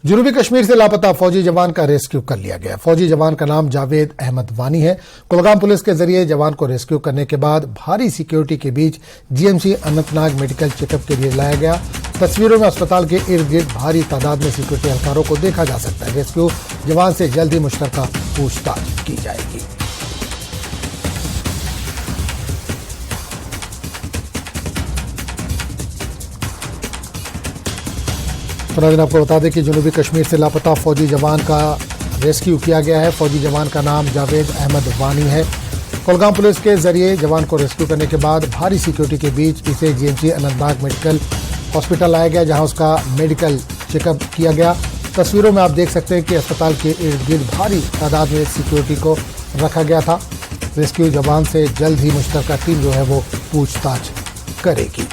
जनूबी कश्मीर से लापता फौजी जवान का रेस्क्यू कर लिया गया। फौजी जवान का नाम जावेद अहमद वानी है। कुलगाम पुलिस के जरिए जवान को रेस्क्यू करने के बाद भारी सिक्योरिटी के बीच जीएमसी अनंतनाग मेडिकल चेकअप के लिए लाया गया। तस्वीरों में अस्पताल के इर्द गिर्द भारी तादाद में सिक्योरिटी एहलकारों को देखा जा सकता है। रेस्क्यू जवान से जल्द ही मुश्तरका पूछताछ की जाएगी। नाज़रीन, आपको बता दें कि जनूबी कश्मीर से लापता फौजी जवान का रेस्क्यू किया गया है। फौजी जवान का नाम जावेद अहमद वानी है। कुलगाम पुलिस के जरिए जवान को रेस्क्यू करने के बाद भारी सिक्योरिटी के बीच इसे जीएमसी अनंतनाग मेडिकल हॉस्पिटल लाया गया, जहां उसका मेडिकल चेकअप किया गया। तस्वीरों में आप देख सकते हैं कि अस्पताल के इर्द गिर्द भारी तादाद में सिक्योरिटी को रखा गया था। रेस्क्यू जवान से जल्द ही मुश्तरका टीम जो है वो पूछताछ करेगी।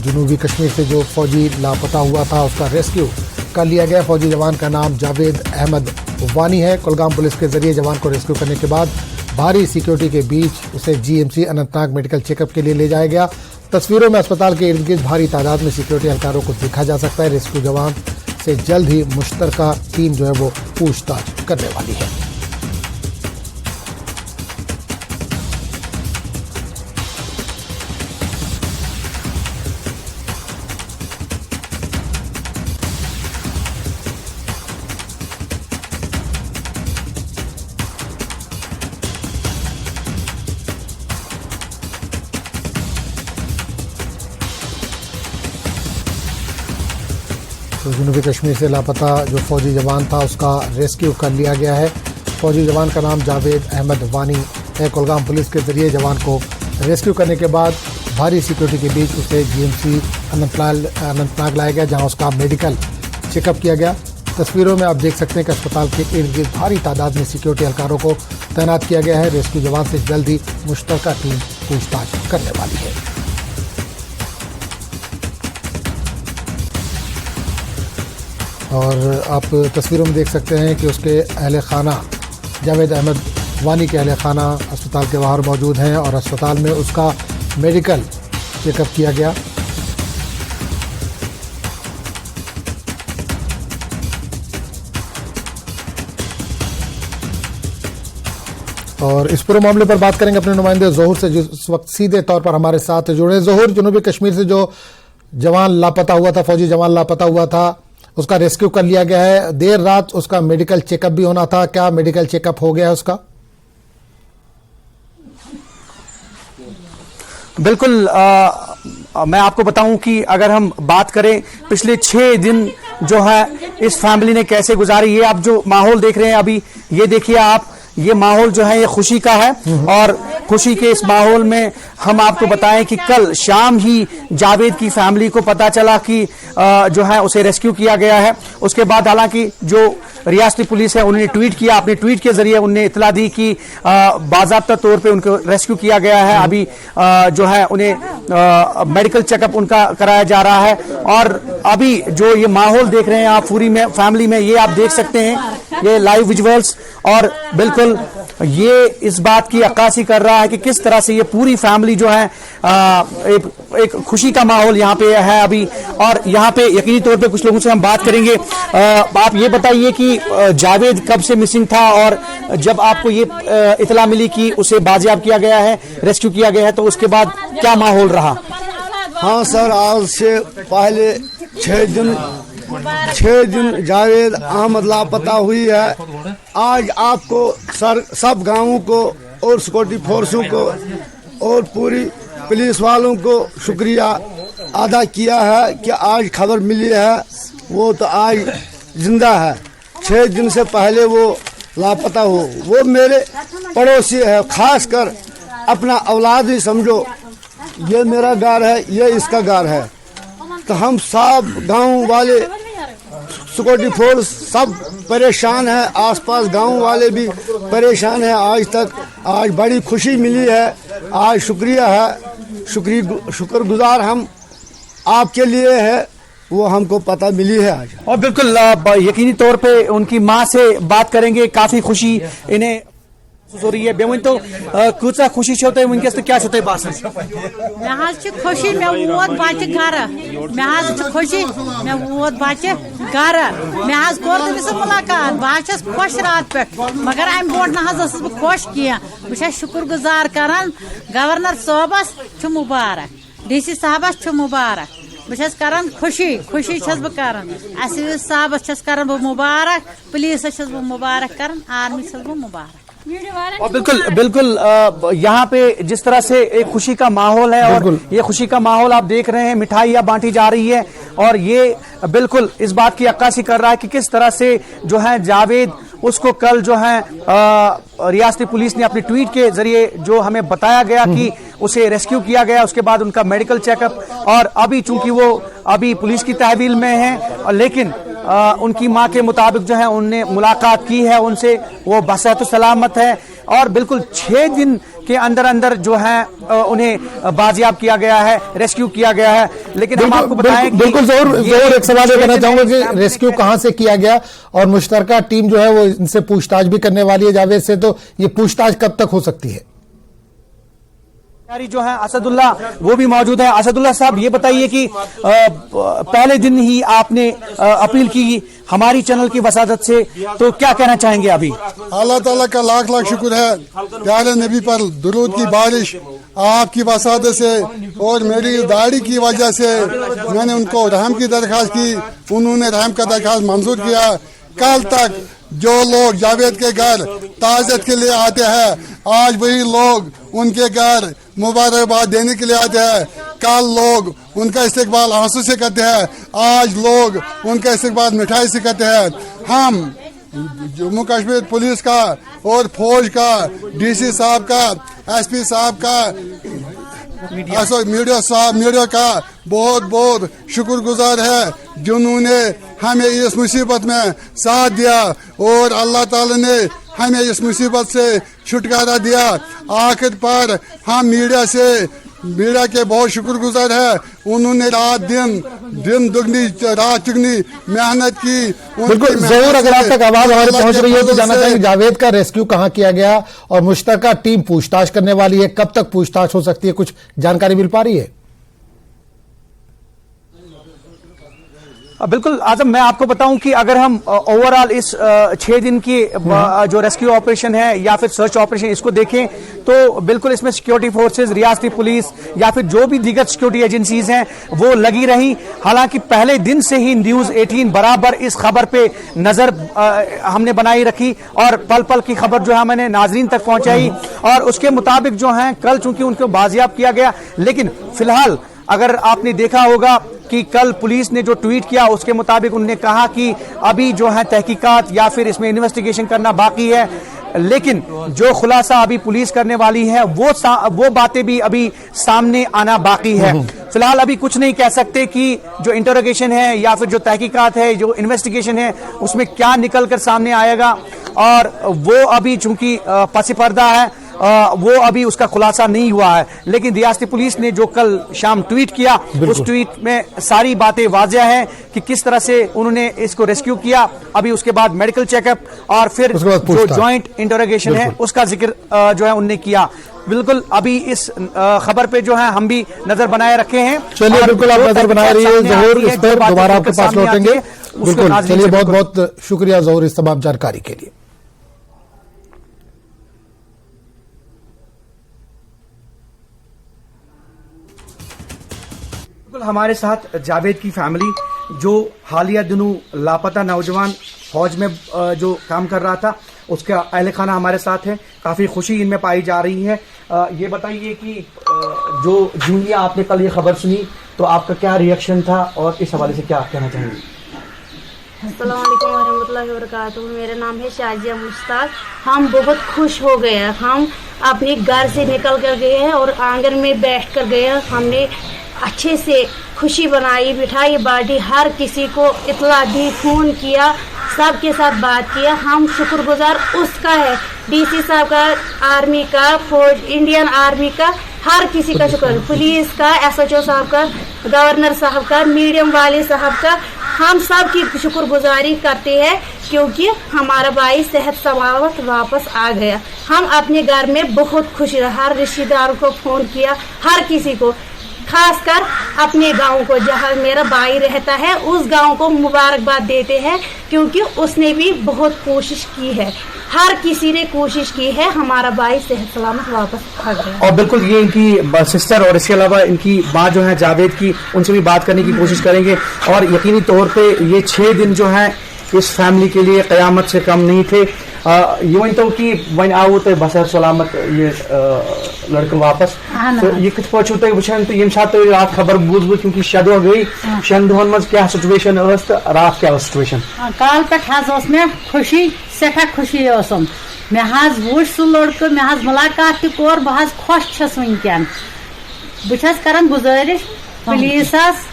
जनूबी कश्मीर से जो फौजी लापता हुआ था उसका रेस्क्यू कर लिया गया। फौजी जवान का नाम जावेद अहमद वानी है। कुलगाम पुलिस के जरिए जवान को रेस्क्यू करने के बाद भारी सिक्योरिटी के बीच उसे जीएमसी अनंतनाग मेडिकल चेकअप के लिए ले जाया गया। तस्वीरों में अस्पताल के इर्द गिर्द भारी तादाद में सिक्योरिटी एहलकारों को देखा जा सकता है। रेस्क्यू जवान से जल्द ही मुश्तरका टीम जो है वो पूछताछ करने वाली है। तो जनूबी कश्मीर से लापता जो फौजी जवान था उसका रेस्क्यू कर लिया गया है। फौजी जवान का नाम जावेद अहमद वानी है। कुलगाम पुलिस के जरिए जवान को रेस्क्यू करने के बाद भारी सिक्योरिटी के बीच उसे जीएमसी अनंतनाग लाया गया, जहां उसका मेडिकल चेकअप किया गया। तस्वीरों में आप देख सकते हैं कि अस्पताल के इर्द गिर्द भारी तादाद में सिक्योरिटी एहलकारों को तैनात किया गया है। रेस्क्यू जवान से जल्द ही मुश्तरका टीम पूछताछ करने वाली है। और आप तस्वीरों में देख सकते हैं कि उसके अहले खाना जावेद अहमद वानी के अहले खाना अस्पताल के बाहर मौजूद हैं और अस्पताल में उसका मेडिकल चेकअप किया गया। और इस पूरे मामले पर बात करेंगे अपने नुमाइंदे ज़ोहर से, जो इस वक्त सीधे तौर पर हमारे साथ जुड़े। ज़ोहर, जनूबी कश्मीर से जो जवान लापता हुआ था, फौजी जवान लापता हुआ था, उसका रेस्क्यू कर लिया गया है। देर रात उसका मेडिकल चेकअप भी होना था। क्या मेडिकल चेकअप हो गया है उसका? बिल्कुल। मैं आपको बताऊं कि अगर हम बात करें पिछले 6 दिन जो है इस फैमिली ने कैसे गुजारी, ये आप जो माहौल देख रहे हैं अभी, ये देखिए आप, ये माहौल जो है ये खुशी का है। और खुशी के इस माहौल में हम आपको बताएं कि कल शाम ही जावेद की फैमिली को पता चला कि जो है उसे रेस्क्यू किया गया है। उसके बाद हालांकि जो रियासती पुलिस है उन्होंने ट्वीट किया, अपने ट्वीट के जरिए उन्हें इतला दी कि बाकायदा तौर पे उनको रेस्क्यू किया गया है। अभी जो है उन्हें मेडिकल चेकअप उनका कराया जा रहा है। और अभी जो ये माहौल देख रहे हैं आप पूरी में फैमिली में, ये आप देख सकते हैं, ये लाइव विजुअल्स, और बिल्कुल ये इस बात की अक्कासी कर रहा है कि किस तरह से ये पूरी फैमिली जो है एक खुशी का माहौल यहाँ पे है अभी। और यहाँ पे यकीनी तौर पे कुछ लोगों से हम बात करेंगे। आप ये बताइए कि जावेद कब से मिसिंग था, और जब आपको ये इतला मिली कि उसे बाजियाब किया गया है, रेस्क्यू किया गया है, तो उसके बाद क्या माहौल रहा? हाँ सर, आज से पहले 6 दिन जावेद अहमद लापता हुई है। आज आपको सर सब गांवों को और सिक्योरिटी फोर्सों को और पूरी पुलिस वालों को शुक्रिया अदा किया है कि आज खबर मिली है। वो तो आज जिंदा है। 6 दिन से पहले वो लापता हो। वो मेरे पड़ोसी है, खासकर अपना औलाद ही समझो। ये मेरा घर है, ये इसका घर है। तो हम सब गांव वाले सिक्योरिटी फोर्स सब परेशान है, आसपास गांव वाले भी परेशान है। आज बड़ी खुशी मिली है। आज शुक्रिया है, शुक्रगुजार हम आपके लिए है, वो हमको पता मिली है आज। और बिल्कुल यकीनी तौर पे उनकी माँ से बात करेंगे, काफी खुशी इन्हें हो रही है बे वन तो कूचा खुशी होते वनकस तो क्या होते बासन मे खुशी मे वोत बच्चे घर मे खुशी मे वोत बच्चे घर मे कोर तमिस मुलाकात बस खुश रात पे मगर अम ब्रोट ना खुश कह बह शुक्र गुजार करान गवर्नर साहबस मुबारक DC साहबस मुबारक बह करान खुशी खुशी बह करान SSS साहबस करान बह मुबारक पुलिस बह मुबारक करान आर्मी बह मुबारक। और बिल्कुल बिल्कुल यहाँ पे जिस तरह से एक खुशी का माहौल है और ये खुशी का माहौल आप देख रहे हैं, मिठाइयाँ बांटी जा रही है और ये बिल्कुल इस बात की अक्कासी कर रहा है कि किस तरह से जो है जावेद उसको कल जो है रियासती पुलिस ने अपनी ट्वीट के जरिए जो हमें बताया गया कि उसे रेस्क्यू किया गया, उसके बाद उनका मेडिकल चेकअप और अभी चूंकि वो अभी पुलिस की तहवील में है लेकिन उनकी मां के मुताबिक जो है उनने मुलाकात की है उनसे, वो बसेहत सलामत है और बिल्कुल 6 दिन के अंदर अंदर जो है उन्हें बाजियाब किया गया है, रेस्क्यू किया गया है। लेकिन हम आपको बताएं बिल्कुल ज़रूर एक सवाल करना चाहूंगा कि रेस्क्यू कहां से किया गया और मुश्तरका टीम जो है वो इनसे पूछताछ भी करने वाली है जावेद से, तो ये पूछताछ कब तक हो सकती है? जो है असदुल्ला वो भी मौजूद है। असदुल्ला साहब ये बताइए कि पहले दिन ही आपने अपील की हमारी चैनल की वसादत से, तो क्या कहना चाहेंगे अभी? अल्लाह ताला का लाख लाख शुक्र है, प्यारे नबी पर दुरूद की बारिश आपकी वसादत से और मेरी दाढ़ी की वजह से मैंने उनको रहम की दरख्वास्त की, उन्होंने रहम का दरख्वास्त मंजूर किया। कल तक जो लोग जावेद के घर ताज़त के लिए आते हैं, आज वही लोग उनके घर मुबारकबाद देने के लिए आते हैं। कल लोग उनका इस्तकबाल आंसू से करते हैं, आज लोग उनका इस्तकबाल मिठाई से करते हैं। हम जम्मू कश्मीर पुलिस का और फौज का, DC साहब का, SP साहब का, मीडिया का बहुत बहुत शुक्रगुजार है जिन्होंने हमें इस मुसीबत में साथ दिया और अल्लाह ताला ने हमें इस मुसीबत से छुटकारा दिया। आखिर पर हम मीडिया के बहुत शुक्रगुजार है, उन्होंने रात दिन दुगनी रात चुगनी मेहनत की। बिल्कुल जरूर, अगर आप तक आवाज हमारे पहुंच रही है तो जानना चाहेंगे जावेद का रेस्क्यू कहां किया गया और मुश्तरका टीम पूछताछ करने वाली है, कब तक पूछताछ हो सकती है, कुछ जानकारी मिल पा रही है? बिल्कुल आजम, मैं आपको बताऊं कि अगर हम ओवरऑल इस 6 दिन की जो रेस्क्यू ऑपरेशन है या फिर सर्च ऑपरेशन इसको देखें तो बिल्कुल इसमें सिक्योरिटी फोर्सेस, रियासती पुलिस या फिर जो भी दीगर सिक्योरिटी एजेंसीज हैं वो लगी रही। हालांकि पहले दिन से ही न्यूज 18 बराबर इस खबर पे नजर हमने बनाई रखी और पल पल की खबर जो है मैंने नाजरीन तक पहुंचाई और उसके मुताबिक जो है कल चूंकि उनको बाजियाब किया गया, लेकिन फिलहाल अगर आपने देखा होगा कि कल पुलिस ने जो ट्वीट किया उसके मुताबिक उन्होंने कहा कि अभी जो है तहकीकात या फिर इसमें इन्वेस्टिगेशन करना बाकी है, लेकिन जो खुलासा अभी पुलिस करने वाली है वो बातें भी अभी सामने आना बाकी है। फिलहाल अभी कुछ नहीं कह सकते कि जो इंटरोगेशन है या फिर जो तहकीकात है, जो इन्वेस्टिगेशन है उसमें क्या निकल कर सामने आएगा और वो अभी चूंकि पसी पर्दा है वो अभी उसका खुलासा नहीं हुआ है। लेकिन रियासती पुलिस ने जो कल शाम ट्वीट किया उस ट्वीट में सारी बातें वाज़ेह हैं कि किस तरह से उन्होंने इसको रेस्क्यू किया, अभी उसके बाद मेडिकल चेकअप और फिर जो जॉइंट इंटरोगेशन है उसका जिक्र जो है उन्होंने किया। बिल्कुल अभी इस खबर पे जो है हम भी नजर बनाए रखे हैं। चलिए बिल्कुल आप नजर बनाए रहिए जहूर, इस पर दोबारा आपके पास लौटेंगे। बिल्कुल चलिए, बहुत बहुत शुक्रिया जहूर इस तमाम जानकारी के लिए। हमारे साथ जावेद की फैमिली जो हालिया दिनों लापता नौजवान फौज में जो काम कर रहा था उसका अहले खाना हमारे साथ है, काफ़ी खुशी इनमें पाई जा रही है। ये बताइए कि जो जूनिया आपने कल ये खबर सुनी तो आपका क्या रिएक्शन था और इस हवाले से क्या कहना चाहेंगे? अस्सलाम वालेकुम रहमतुल्लाहि व बरकातुहू। मेरा नाम है शाजिया मुश्ताक। हम बहुत खुश हो गए, हम अपने घर से निकल कर गए हैं और आंगन में बैठ कर गए। हमने अच्छे से खुशी बनाई, मिठाई बांटी, हर किसी को इतला दी, फोन किया, सबके साथ बात किया। हम शुक्रगुजार उसका है, DC साहब का, आर्मी का, फौज, इंडियन आर्मी का, हर किसी का शुक्र, पुलिस का, SHO साहब का, गवर्नर साहब का, मीडियम वाले साहब का, हम सब की शुक्रगुजारी करते हैं क्योंकि हमारा भाई सेहत सलामत वापस आ गया। हम अपने घर में बहुत खुश रहे, हर रिश्तेदार को फोन किया, हर किसी को, खासकर अपने गांव को जहां मेरा भाई रहता है उस गांव को मुबारकबाद देते हैं क्योंकि उसने भी बहुत कोशिश की है, हर किसी ने कोशिश की है, हमारा भाई सेहत सलामत वापस आ गया। और बिल्कुल ये इनकी सिस्टर और इसके अलावा इनकी माँ जो है जावेद की, उनसे भी बात करने की कोशिश करेंगे। और यकीनी तौर पे ये 6 दिन जो है इस फैमिली के लिए क़यामत से कम नहीं थे। ये वन तो कि वन आओ तो बसर सलामत ये लड़का वापस तो ये कत पे तुम वुचान तो यम सात रात खबर बूझ क्योंकि 6 दह गई 6 दहन मज क्या सिचुएशन रात क्या सिचुएशन काल पे मे खुशी सठा खुशी मे वो सह लड़का मे मुलाकात तौर बह खुश छस वनकन बस कर गुजारिश पुलिसस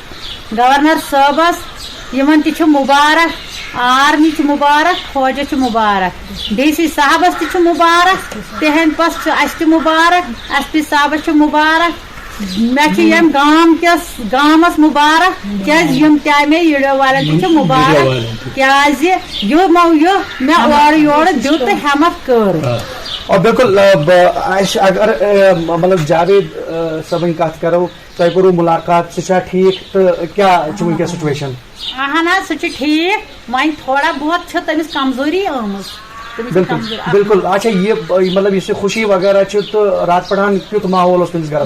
गवर्नर साहबस यमन ति मुबारक, आर्मी मुबारक, फौज मुबारक, DC साहबस ति मुबारक, तहन पस अस मुबारक, SP साहबस मुबारक, मे गाम किस गामस मुबारक क्या तमे वीडियो वाले मुबारक क्या यो मे और योर दुत हेमत कर। और बिल्कुल अगर मतलब जावेद सबन कत करो तय करो मुलाकात सह ठीक तो क्या वनकस सिचुएशन अहन सह ठीक वन थोड़ा बहुत तमिस कमजोरी आम बिल्कुल अच्छा ये मतलब इस खुशी वगैरह तो रात पढ़ान क्युत माहौल तुम घर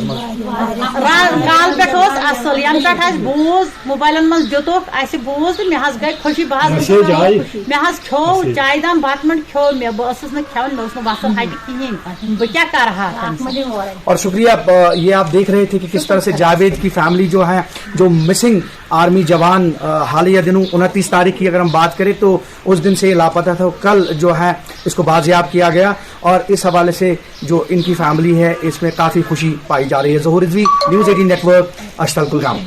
काल पे असल यन पे बूज मोबाइल मज दुतुक बूज मे गई खुशी बह मे खो चाय दाम बतमंड खो मे बस खेवन मे वसन हट कहें बह क्या कर। और शुक्रिया ये आप देख रहे थे कि किस तरह से जावेद की फैमिली जो है जो मिसिंग आर्मी जवान हालिया दिनों 29 तारीख की अगर हम बात करें तो उस दिन से लापता था, कल जो है इसको बाजियाब किया गया और इस हवाले से जो इनकी फैमिली है इसमें काफ़ी खुशी पाई जा रही है। ज़हूर रिजवी, न्यूज़ 18 नेटवर्क, अश्तल कुलगाम।